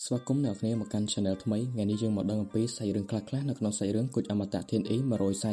ស្វាគមន៍អ្នកគ្នាមកកាន់ Channel ថ្មីថ្ងៃនេះយើងមកដឹងអំពីសាច់រឿងខ្លះៗនៅក្នុងសាច់រឿងគុជអមតៈធានអ៊ី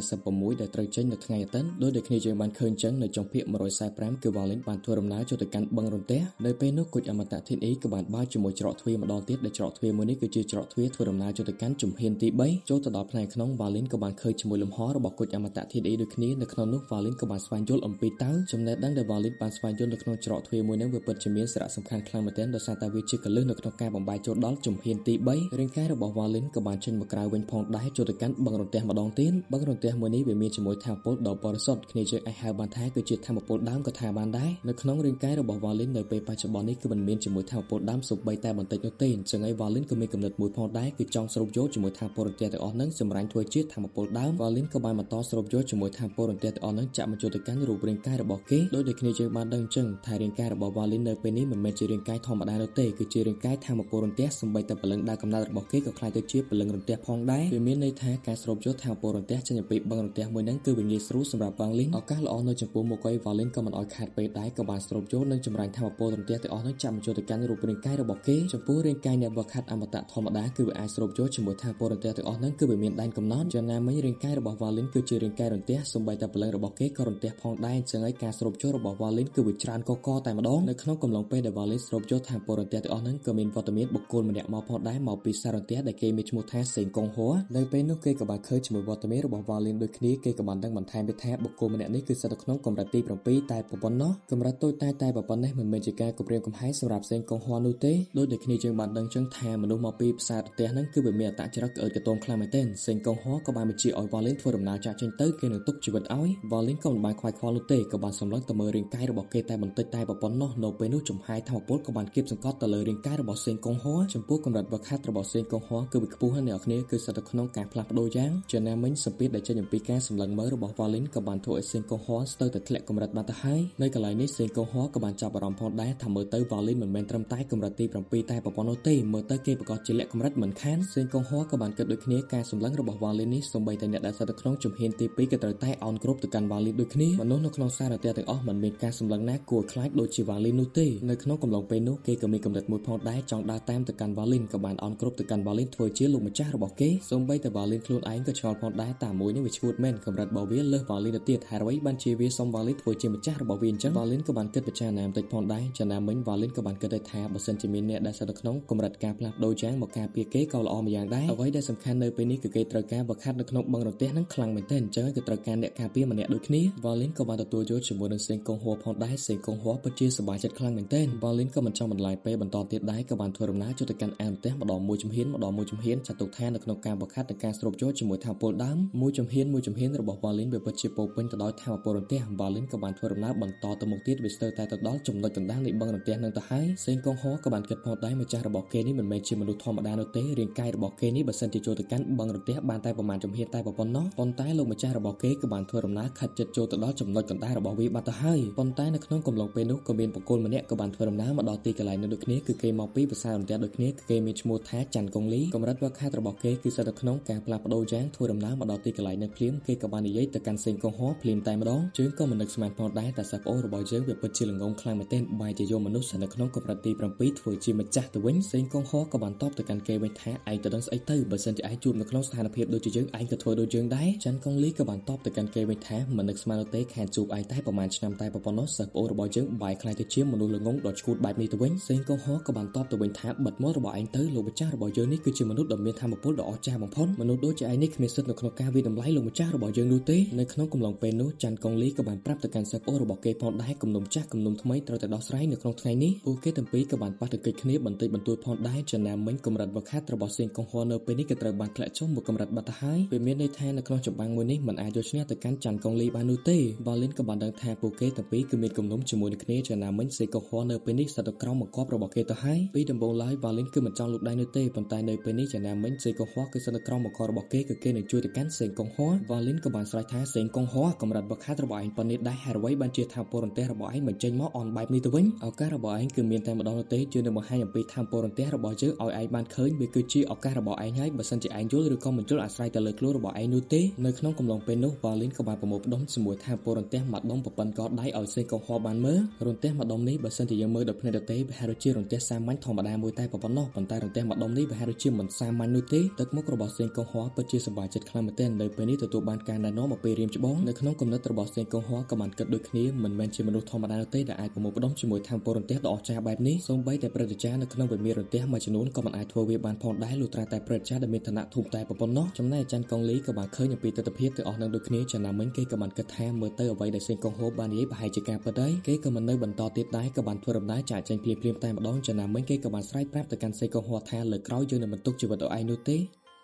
146ដែលត្រូវចេញនៅថ្ងៃអាទិត្យដោយគ្នាយើងបានឃើញចឹងនៅចុងភាគ145គឺវ៉ាលីនបានធ្វើដំណើរចូលទៅកាន់បឹងរន្ទះនៅពេលនោះគុជអមតៈធានអ៊ីក៏បានបើកជាមួយច្រកទ្វារម្ដងទៀតដែលច្រកទ្វារមួយនេះគឺជាច្រកទ្វារធ្វើដំណើរចូលទៅកាន់ជំហានទី3ចូលទៅដល់ផ្នែកក្នុងវ៉ាលីនក៏បានឃើញជាមួយលំហរបស់គុជអមតៈធានអ៊ីដូចគ្នានៅក្នុងនោះវ៉ាលីនក៏បានស្វែងយល់អំពីតើចំណេះដឹងដែលវ៉ាលីនបានស្វែងយល់នៅក្នុងច្រកទ្វារមួយនេះវាពិតជាមានសារៈសំខាន់ខ្លាំងមែនទែនដោយសារតែវាជាកលឹះនៅក្នុងការបំបែកចូលដល់ជំហានទី3រាងកាយរបស់វ៉ាលីនក៏បានចេញមកក្រៅវិញផងដែរចូលទៅកាន់បឹងរន្ទះម្ដងទៀតបឹងរន្ទះមួយនេះវាមានជាមួយថាមពលដ៏បរិសុទ្ធគ្នាយើងអាចហៅបានថាគឺជាថាមពលដើមក៏ថាបានដែរនៅក្នុងរាងកាយរបស់វ៉ាលីននៅពេលបច្ចុប្បន្ននេះគឺមិនមានជាមួយថាមពលដើមសូម្បីតែបន្តិចនោះទេអញ្ចឹងហើយវ៉ាលីនក៏មានគំនិតមួយផងដែរគឺចង់ស្រូបយកជាមួយថាមពលរន្ទះទាំងអស់ហ្នឹងសម្រាប់ធ្វើជាថាមពលដើមវ៉ាលីនក៏បានបន្តស្រូបយកជាមួយថាមពលរន្ទះទាំងអស់ហ្នឹងចាក់មកចូលទៅកាន់រូបរាងកាយរបស់គេដោយគ្នាយើងបានដឹងអញ្ចឹងថារាងកាយរបស់វ៉ាលីននៅពេលនេះមិនមែនជារាងកាយធម្មតានោះទេគឺជារាងកាយថាមពលរន្ទះសូម្បីតែព្រលឹងដើរកំណើតរបស់គេក៏ខ្លាយទៅជាព្រលឹងរន្ទះផងដែរវាមានន័យថាការស្រូបយកថាមពលរន្ទះចេញពីបឹងរន្ទះមួយហ្នឹងគឺវាងាយស្រួលសម្រាប់វ៉ាលីនឱកាសល្អនៅចំពោះមុខឯវ៉ាលីនក៏មិនអោយខាតពេកដែរក៏បានស្រូបយកនិងចម្រាញ់ថាមពលរន្ទះទាំងអស់ហ្នឹងចាក់មកចូលទៅកាន់រូបរាងកាយរបស់គេចំពោះរាងកាយអ្នកវឹកហាត់អមតៈធម្មតាគឺវាអាចស្រូបយកជាមួយថាមពលរន្ទះទាំងអស់ហ្នឹងគឺវាមានដែនកំណត់យ៉ាងណាមិញរាងកាយរបស់វ៉ាលីនគឺជារាងកាយរន្ទះសូម្បីតែព្រលឹងរបស់គេក៏រន្ទះផងដែរអញ្ចឹងហើយការស្រូបយករបស់វ៉ាលីនគឺវាច្រើនកកតែម្ដងនៅក្នុងកំឡុងពេលដែលវ៉ាលីនស្រូបយកថាមពលរន្ទះទាំងអស់ហ្នឹងក៏មានវត្តមានបុគ្គលម្នាក់មកផងដែរមកពីសាររន្ទះដែលគេមានឈ្មោះថាសេងកុងហួរនៅពេលនោះគេក៏បានឃើញជាមួយវត្តមានរបស់វ៉ាលីនដូចគ្នាគេក៏បានដឹងបន្ថែមទៀតថាបុគ្គលម្នាក់នេះគឺស្ថិតនៅក្នុងកម្រិតទី7តែប៉ុណ្ណោះកម្រិតតូចតែប៉ុណ្ណេះមិនមែនជាការគំរាមកំហែងសម្រាប់សេងកុងហួរនោះទេដោយតែគ្នាយើងបានដឹងចឹងថាមនុស្សមកពីផ្សាររន្ទះហ្នឹងគឺវាមានអត្តចរិតក្អើតក្តូនខ្លាំងមែនទែនសេងកុងហួរក៏បានបញ្ជាឲ្យវ៉ាលីនធ្វើដំណើរចាក់ចេញទៅគេនឹងទុកជីវិតឲ្យវ៉ាលីនក៏មិនបានខ្វាយខ្វល់នោះទេក៏បានសម្លឹងទៅមើលរាងកាយរបស់គេតែបន្តិចតែប៉ុណ្ណោះនៅពេលនោះចំហាយធម្មពលក៏បានគៀបសង្កត់ទៅលើរាងកាយរបស់សេងកុងហួរចំពោះកម្រិតវឹកហាត់របស់សេងកុងហួរគឺវាខ្ពស់ហើយអ្នកគ្នាគឺស្ថិតនៅក្នុងការផ្លាស់ប្ដូរយ៉ាងចំណាមិញសម្ពាធដែលចេញអំពីការសម្លឹងមើលរបស់វ៉ាលីនក៏បានធ្វើឲ្យសេងកុងហួរស្ទើរតែធ្លាក់កម្រិតបាត់ទៅហើយនៅកន្លែងនេះសេងកុងហួរក៏បានចាប់អារម្មណ៍ផងដែរថាមើលទៅវ៉ាលីនមិនមែនត្រឹមតែកម្រិតទី7តែប៉ុណ្ណោះទេមើលទៅគេប្រកាសជាលាក់កម្រិតមិនខានសេងកុងហួរក៏បានគិតដូចគ្នាការសម្លឹងរបស់វ៉ាលីននេះសូម្បីតែអ្នកដែលស្ថិតនៅក្នុងជំហានទី2ក៏ត្រូវតែអោនគ្រប់ទៅកាន់វ៉ាលីនដូចគ្នាមនុស្សនៅក្នុងសាររន្ទះទាំងអស់មិនមានការសម្លឹងណាគួរខ្លាចដូចជាវ៉ាលីននោះទេនៅក្នុងកំឡុងពេលនោះគេក៏មានគំនិតមួយផងដែរចង់ដើរតាមទៅកាន់វ៉ាលីនក៏បានអោនគ្រប់ទៅកាន់វ៉ាលីនធ្វើជាលោកម្ចាស់របស់គេសូម្បីតែវ៉ាលីនខ្លួនឯងក៏ឆ្ងល់ផងដែរតាមមួយនេះវាឈួតមែនកម្រិតរបស់វាលើសវ៉ាលីនទៅទៀតហើយអ្វីបានជាវាសុំវ៉ាលីនធ្វើជាម្ចាស់របស់វាអញ្ចឹងវ៉ាលីនក៏បានគិតពិចារណាបន្តិចផងដែរចំណាមិញវ៉ាលីនក៏បានគិតថាបើសិនជាមានអ្នកដែលស្ថិតនៅក្នុងកម្រិតការផ្លាស់ប្ដូរយ៉ាងមកការពារគេក៏ល្អម្យ៉ាងដែរអ្វីដែលសំខាន់នៅពេលនេះគឺគេត្រូវការវឹកហាត់នៅក្នុងបឹងរន្ទះហ្នឹងខ្លាំងមែនទែនអញ្ចឹងក៏ត្រូវការអ្នកការពារម្នាក់ដូចគ្នាវ៉ាលីនក៏បានទទួលយកជាមួយនឹងសេងកុងហួរផងដែរសេងកុងហួរពិតជាសប្បាយចិត្តខ្លាំងមែនទែនវ៉ាលីនក៏មិនចង់បន្លាយពេលបន្តទៀតដែរក៏បានធ្វើដំណើរចូលទៅកាន់អានរន្ទះម្ដងមួយជំហានចាត់ទុកថានៅក្នុងការវឹកហាត់និងការស្រូបយកជាមួយថាមពលដើមមួយជំហានរបស់វ៉ាលីនវាពិតជាពោពេញទៅដោយថាមពលរន្ទះវ៉ាលីនក៏បានធ្វើដំណើរបន្តទៅមុខទៀតវាស្ទើរតែទៅដល់ចំណុចកណ្ដាលនៃបឹងរន្ទះនឹងទៅហើយសេងកុងហួរក៏បានគិតផងដែរម្ចាស់របស់គេនេះមិនមែនជាមនុស្សធម្មតានោះទេរាងកាយរបស់គេនេះបើសិនជាចូលទៅកាន់បឹងរន្ទះបានតែប្រមាណជំហានតែប៉ុណ្ណោះប៉ុន្តែលោកម្ចាស់របស់គេក៏បានធ្វើដំណើរខាត់ចិត្តចូលទៅដល់ចំណុចកណ្ដាលរបស់វាបាត់ទៅហើយប៉ុន្តែនៅក្នុងកំឡុងពេលនោះក៏មានបុគ្គលម្នាក់ក៏បានធ្វើដំណើរមកដល់ទីកន្លែងនោះដូចគ្នាគឺគេមកពីភាសាររន្ទះដូចគ្នាគឺគេមានឈ្មោះថាច័ន្ទកុងលីកម្រិតវឹកហាត់របស់គេគឺស្ថិតនៅក្នុងការផ្លាស់ប្ដូរយ៉ាងធ្វើដំណើរមកដល់ទីកន្លែងនោះភ្លាមគេក៏បាននិយាយទៅកាន់សេងកុងហួរភ្លាមតែម្ដងជើងក៏មិននឹកស្មានផងដែរតែសាប់អូរបស់យើងវាពិតជាល្ងងខ្លាំងមែនទែនបែរជាយកមនុស្សស្ថិតនៅក្នុងកម្រិតទី7ធ្វើជាម្ចាស់ទៅវិញសេងកុងហួរក៏បានតបទៅកាន់គេវិញថាឯងទៅដឹងស្អីទៅបើសិនជាឯងជួបនៅក្នុងស្ថានភាពដូចជាយើងឯងក៏ធ្វើដូចយើងដែរច័ន្ទកុងលីក៏បានតបទៅកាន់គេវិញថាមិននឹកស្មានទេខានជួបឯងតែប្រហែលឆ្នាំតែប៉ុណ្ណោះសាប់អូរបស់យើងបែរខ្លាយទៅជាមនុស្សល្ងងដ៏ឈួតបែបនេះទៅវិញសេងកុងហួរក៏បានតបទៅវិញថាបិទមាត់របស់ឯងទៅលោកម្ចាស់របស់យើងនេះគឺជាមនុស្សដ៏មានថាមពលដ៏អស្ចារ្យបំផុតមនុស្សដូចជាឯងនេះគ្មានសិទ្ធិនៅក្នុងការវិតម្លៃលោកម្ចាស់របស់យើងនោះទេនៅក្នុងកំឡុងពេលនោះច័ន្ទកុងលីក៏បានប្រាប់ទៅកាន់សាប់អូរបស់គេផងដែរគំនុំចាស់គំនុំថ្មីត្រូវតែដោះស្រាយនៅក្នុងថ្ងៃនេះពួកគេទាំងពីរក៏បានប៉ះទង្គិចគ្នាបន្តិចបន្តួចផងដែរចំណាមិញកម្រិតវឹកហាត់របស់សេងកុងហួរនៅពេលនេះក៏ត្រូវបានធ្លាក់ចុះមួយកម្រិតបាត់ទៅហើយវាមានន័យថានៅក្នុងចម្បាំងមួយនេះមិនអាចយកឈ្នះទៅកាន់ច័ន្ទកុងលីបាននោះទេវ៉ាលីនក៏បានដឹងថាពួកគេទាំងពីរគឺមានគំនុំជាមួយនឹងគ្នាចំណាមិញសេងកុងហួរនៅពេលនេះស្ថិតនៅក្រោមបង្គាប់របស់គេទៅហើយពីដំបូងឡើយវ៉ាលីនគឺមិនចង់លូកដៃនោះទេប៉ុន្តែនៅពេលនេះចំណាមិញសេងកុងហួរគឺស្ថិតនៅក្រោមបង្គាប់របស់គេគឺគេនឹងជួយទៅកាន់សេងកុងហួរវ៉ាលីនក៏បានស្រែកថាសេងកុងហួរកម្រិតវឹកហាត់របស់ឯងប៉ុណ្ណេះដែរហើយអ្វីបានជាថាមពលរន្ទះរបស់ឯងមិនចេញមកអនបែបនេះទៅវិញឱកាសរបស់ឯងគឺមានតែម្ដងនោះទេជួយនឹងបង្ហាញអំពីថាមពលរន្ទះរបស់យើងឲ្យឯងបានឃើញវាគឺជាឱកាសរបស់ឯងហើយបើសិនជាឯងយល់ឬក៏មិនយល់អាស្រ័យទៅលើខ្លួនរបស់ឯងនោះទេនៅក្នុងកំឡុងពេលនោះវ៉ាលីនក៏បានប្រមូលផ្ដុំជាមួយថាមពលរន្ទះម្ដុំប្រព័ន្ធកដៃឲ្យសេងកុងហួរបានមើលរន្ទះម្ដុំនេះបើសិនជាយើងមើលដោយភ្នែកទទេវាហាក់ដូចជារន្ទះសាមញ្ញធម្មតាមួយតែប៉ុ ប៉ុណ្ណោះប៉ុន្តែរន្ទះម្ដុំនេះប្រហែលជាមិនសាមញ្ញនោះទេទឹកមុខរបស់សេងកុងហួរពិតជាសប្បាយចិត្តខ្លាំងមែនទែននៅពេលនេះទទួលបានការណែនាំអំពីរៀមច្បងនៅក្នុងគំនិតរបស់សេងកុងហួរក៏បានគិតដូចគ្នាមិនមែនជាមនុស្សធម្មតានោះទេដែលអាចប្រមូលផ្ដុំជាមួយថាមពលរន្ទះដ៏អស្ចារ្យបែបនេះសូម្បីតែព្រឹទ្ធាចារ្យនៅក្នុងវិមានរន្ទះមួយចំនួនក៏មិនអាចធ្វើវាបានផងដែរលុះត្រាតែព្រឹទ្ធាចារ្យដែលមានឋានៈធំតែប៉ុណ្ណោះចំណែកអាចារ្យកុងលីក៏បានឃើញអំពីទស្សនវិជ្ជាទាំងអស់នឹងដូចគ្នាចំណាំមិញគេក៏បានគិតថាមើលទៅអ្វីដែលសេងកុងហួរបាននិយាយប្រហែលជាការពិតហើយគេក៏មិននៅបន្តទៀតដែរក៏បានធ្វើដំណើរចាកចេញភ្លាមៗតែម្ដងចំណាំមិញគេក៏បានស្រែកប្រាប់ទៅកាន់សេងកុងហួរថាលើកក្រោយយើងនឹងមិនទុកជីវិតឲ្យឯងនោះទេ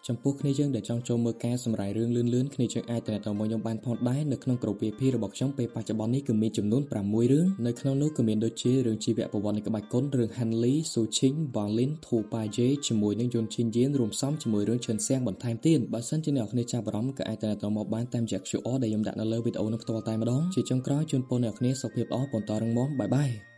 ចំពោះគ្នាយើងដែលចង់ចូលមើលការសម្រាយរឿងលឿនៗគ្នាយើងអាចទៅតាមខ្ញុំបានផងដែរនៅក្នុងក្រុម VIP របស់ខ្ញុំពេលបច្ចុប្បន្ននេះគឺមានចំនួន6រឿងនៅក្នុងនោះក៏មានដូចជារឿងជីវប្រវត្តិនៃក្បាច់គុនរឿង Henley, Su Qing, Wang Lin, Thu Pa Ye ជាមួយនឹង Yun Chin Yin រួមផ្សំជាមួយរឿង Chen Xiang បន្ថែមទៀតបើសិនជាអ្នកនរចាប់អារម្មណ៍ក៏អាចទៅតាមមកបានតាមរយៈ QR ដែលខ្ញុំដាក់នៅលើវីដេអូនេះផ្ទាល់តែម្ដងជាចុងក្រោយជូនពរអ្នកនរសុខភាពល្អបន្តរឹងមាំបាយបាយ